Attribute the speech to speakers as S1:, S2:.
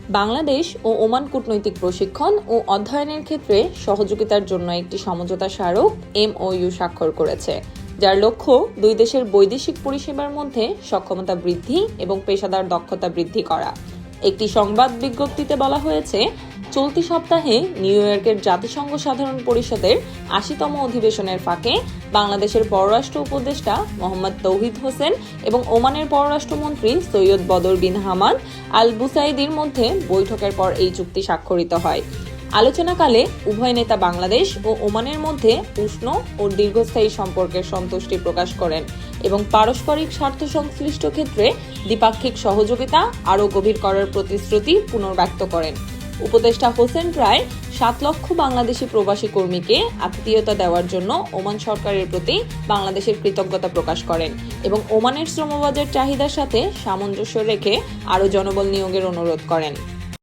S1: বাংলাদেশ ও Oman কূটনৈতিক প্রশিক্ষণ ও অধ্যয়নের ক্ষেত্রে সহযোগিতার জন্য একটি সমঝোতা স্মারক MOU স্বাক্ষর করেছে, যার লক্ষ্য দুই দেশের বৈদেশিক পরিষেবার মধ্যে সক্ষমতা বৃদ্ধি এবং পেশাদার দক্ষতা বৃদ্ধি করা। একটি সংবাদ বিজ্ঞপ্তিতে বলা হয়েছে, চলতি সপ্তাহে নিউ ইয়র্কের জাতিসংঘ সাধারণ পরিষদের ৮০তম অধিবেশনের ফাঁকে বাংলাদেশের পররাষ্ট্র উপদেষ্টা মোহাম্মদ তৌহিদ হোসেন এবং ওমানের পররাষ্ট্রমন্ত্রী সৈয়দ বদর বিন হামাদ আল বুসাইদির মধ্যে বৈঠকের পর এই চুক্তি স্বাক্ষরিত হয়। আলোচনাকালে উভয় নেতা বাংলাদেশ ও ওমানের মধ্যে উষ্ণ ও দীর্ঘস্থায়ী সম্পর্কের সন্তুষ্টি প্রকাশ করেন এবং পারস্পরিক স্বার্থ সংশ্লিষ্ট ক্ষেত্রে দ্বিপাক্ষিক সহযোগিতা আরও গভীর করার প্রতিশ্রুতি পুনর্ব্যক্ত করেন। উপদেষ্টা হোসেন প্রায় ৭ লক্ষ বাংলাদেশি প্রবাসী কর্মীকে আতিথেয়তা দেওয়ার জন্য ওমান সরকারের প্রতি বাংলাদেশের কৃতজ্ঞতা প্রকাশ করেন এবং ওমানের শ্রমবাজার চাহিদার সাথে সামঞ্জস্য রেখে আরও জনবল নিয়োগের অনুরোধ করেন।